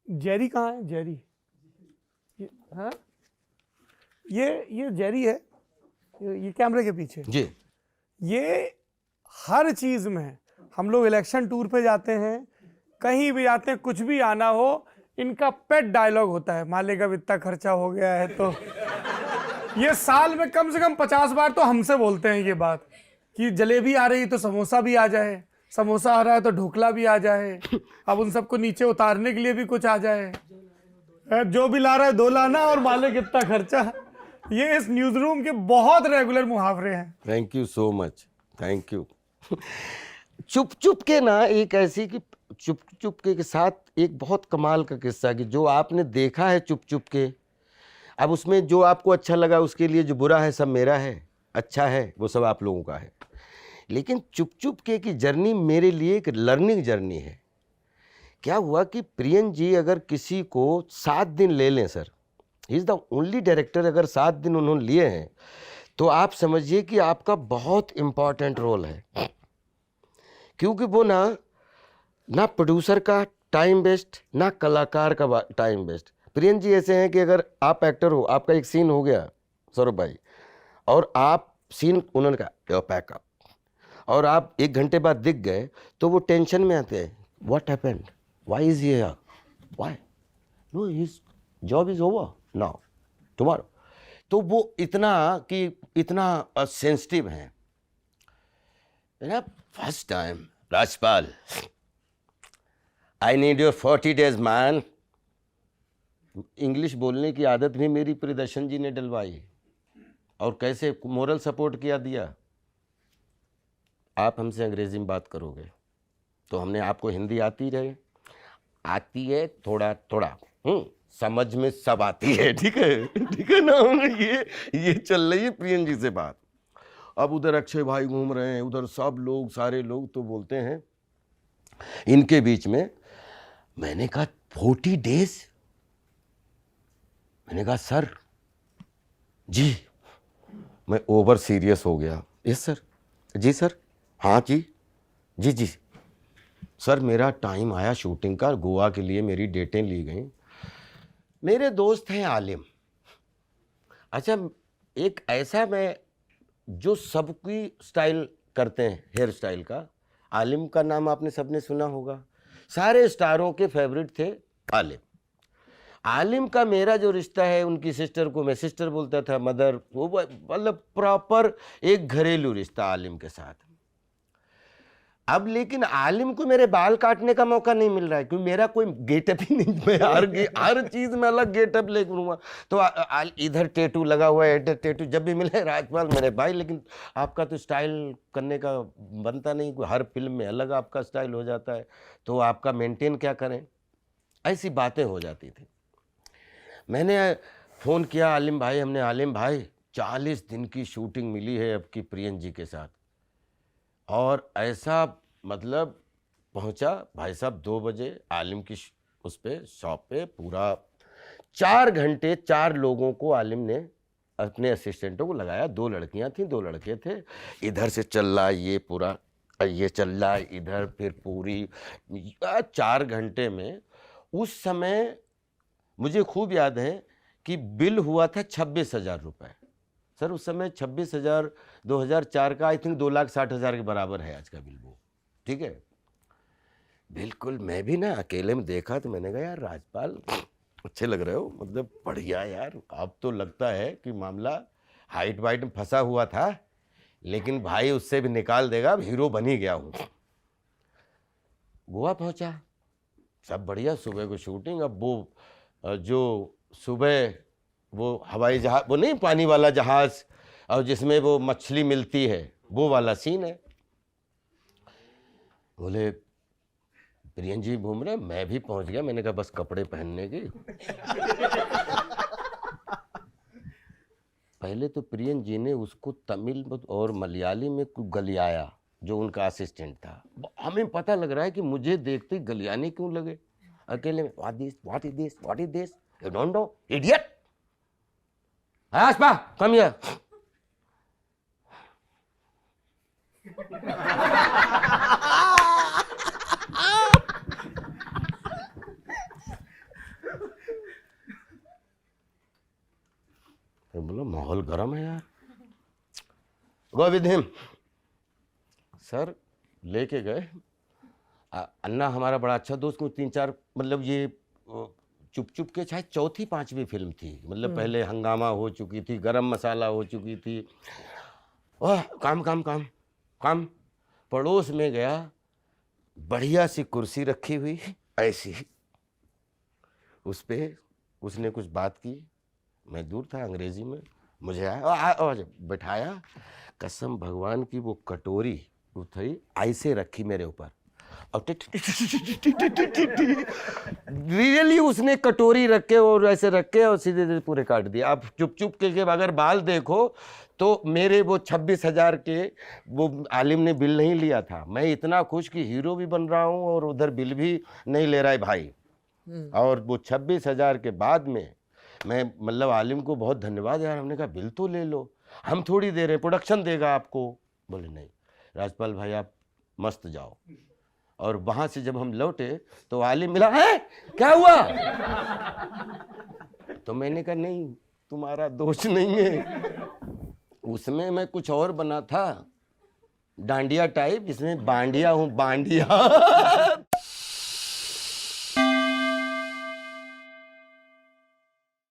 Jerry कहाँ है? Jerry हाँ, ये जेरी है, ये कैमरे के पीछे जी। ये हर चीज में है। हम लोग इलेक्शन टूर पे जाते हैं, कहीं भी जाते हैं, कुछ भी आना हो, इनका पेट डायलॉग होता है, माले का इतना खर्चा हो गया है। तो ये साल में कम से कम 50 बार तो हमसे बोलते हैं ये बात कि जलेबी आ रही तो समोसा भी आ जाए, समोसा आ रहा है तो ढोकला भी आ जाए, अब उन सबको नीचे उतारने के लिए भी कुछ आ जाए, जो भी ला रहा है 2 लाना और माले कितना खर्चा। ये इस न्यूज रूम के बहुत रेगुलर मुहावरे हैं। Thank you so much, thank you. चुप चुप के ना एक ऐसी कि चुप चुप के साथ एक बहुत कमाल का किस्सा कि जो आपने देखा है चुप चुप के, अब उसमें जो आपको अच्छा लगा उसके लिए, जो बुरा है सब मेरा है, अच्छा है वो सब आप लोगों का है। लेकिन चुप चुप के की जर्नी मेरे लिए एक लर्निंग जर्नी है। क्या हुआ कि प्रियन जी अगर किसी को 7 दिन ले लें, sir he is the only director, अगर 7 दिन उन्होंने लिए हैं तो आप समझिए कि आपका बहुत इम्पॉर्टेंट रोल है। क्योंकि वो ना प्रोड्यूसर का टाइम वेस्ट, ना कलाकार का टाइम वेस्ट। प्रियन जी ऐसे हैं कि अगर आप एक्टर हो, आपका एक सीन हो गया सौरभ भाई, और आप सीन उन्होंने कहा पैकअप, और आप 1 घंटे बाद दिख गए तो वो टेंशन में आते हैं, what happened, why is here, why, know his job is over now, tomorrow. तो वो इतना सेंसिटिव है। First time Rajpal, I need your 40 days man. English बोलने की आदत भी मेरी प्रियदर्शन जी ने डलवाई, और कैसे मोरल सपोर्ट किया दिया। आप हमसे अंग्रेजी में बात करोगे तो हमने आपको हिंदी आती आती है थोड़ा थोड़ा, समझ में सब आती है, ठीक है ना। ये चल रही है प्रियन जी से बात। अब उधर अक्षय भाई घूम रहे हैं, उधर सब लोग, सारे लोग तो बोलते हैं। इनके बीच में मैंने कहा 40 days, मैंने कहा सर जी, मैं ओवर सीरियस हो गया। यस सर, जी सर, हाँ जी जी जी सर, मेरा टाइम आया शूटिंग का, गोवा के लिए मेरी डेटें ली गई। मेरे दोस्त हैं आलिम। अच्छा, एक ऐसा मैं जो सबकी स्टाइल करते हैं, हेयर स्टाइल का, आलिम का नाम आपने सबने सुना होगा, सारे स्टारों के फेवरेट थे आलिम। आलिम का मेरा जो रिश्ता है, उनकी सिस्टर को मैं सिस्टर बोलता था, मदर, वो मतलब प्रॉपर एक घरेलू रिश्ता आलिम के साथ। अब लेकिन आलिम को मेरे बाल काटने का मौका नहीं मिल रहा है, क्योंकि मेरा कोई गेटअप ही नहीं, मैं हर चीज में अलग गेटअप ले लूँगा। तो इधर टेटू लगा हुआ है, इधर टेटू, जब भी मिले राजपाल मेरे भाई, लेकिन आपका तो स्टाइल करने का बनता नहीं, हर फिल्म में अलग आपका स्टाइल हो जाता है, तो आपका मेंटेन क्या करें, ऐसी बातें हो जाती थी। मैंने फ़ोन किया आलिम भाई, हमने आलिम भाई 40 दिन की शूटिंग मिली है अब की प्रियन जी के साथ, और ऐसा मतलब पहुंचा भाई साहब 2 बजे आलिम की उस पे शॉप पे, पूरा 4 घंटे 4 लोगों को आलिम ने अपने असिस्टेंटों को लगाया। 2 लड़कियां थीं, 2 लड़के थे। इधर से चल रहा ये पूरा, ये चल रहा इधर, फिर पूरी 4 घंटे में। उस समय मुझे खूब याद है कि बिल हुआ था 26,000 रुपये। सर उस समय 26,000 2004 का आई थिंक 2,60,000 के बराबर है आज का बिल वो, ठीक है। बिल्कुल मैं भी ना अकेले में देखा तो मैंने कहा यार राजपाल अच्छे लग रहे हो, मतलब बढ़िया यार। अब तो लगता है कि मामला हाइट वाइट में फंसा हुआ था, लेकिन भाई उससे भी निकाल देगा, अब हीरो बन ही गया हूँ। गोवा पहुँचा, सब बढ़िया, सुबह को शूटिंग। अब वो जो सुबह वो हवाई जहाज, वो नहीं पानी वाला जहाज, और जिसमें वो मछली मिलती है, वो वाला सीन है। बोले प्रियन जी घूम रहे, मैं भी पहुंच गया। मैंने कहा बस कपड़े पहनने की। पहले तो प्रियन जी ने उसको तमिल और मलयाली में गलियाया, जो उनका असिस्टेंट था। हमें पता लग रहा है कि मुझे देखते गलियाने क्यों लगे अकेले में। What is this? You don't know, idiot! Aspa, come here. बोला माहौल गर्म है यार, गो विद हिम। सर लेके गए, अन्ना हमारा बड़ा अच्छा दोस्त, को 3-4 मतलब ये चुप चुप के शायद चौथी 5वीं फिल्म थी, मतलब पहले हंगामा हो चुकी थी, गरम मसाला हो चुकी थी, वाह काम काम काम काम। पड़ोस में गया, बढ़िया सी कुर्सी रखी हुई ऐसी, उस पे उसने कुछ बात की, मैं दूर था, अंग्रेजी में, मुझे आया बैठाया, कसम भगवान की वो कटोरी वो थी ऐसे रखी मेरे ऊपर, और रियली उसने कटोरी रखे और ऐसे रखे और सीधे सीधे पूरे काट दिया। आप चुप चुप के अगर बाल देखो तो मेरे वो 26,000 के वो आलिम ने बिल नहीं लिया था, मैं इतना खुश कि हीरो भी बन रहा हूँ और उधर बिल भी नहीं ले रहा है भाई। और वो 26,000 के बाद में मैं मतलब आलिम को बहुत धन्यवाद यार, हमने कहा बिल तो ले लो, हम थोड़ी दे रहे, प्रोडक्शन देगा आपको। बोले नहीं राजपाल भाई आप मस्त जाओ। और वहां से जब हम लौटे तो आलिम मिला, है क्या हुआ? तो मैंने कहा नहीं तुम्हारा दोष नहीं है, उसमें मैं कुछ और बना था, डांडिया टाइप, इसमें बांडिया हूँ, बांडिया।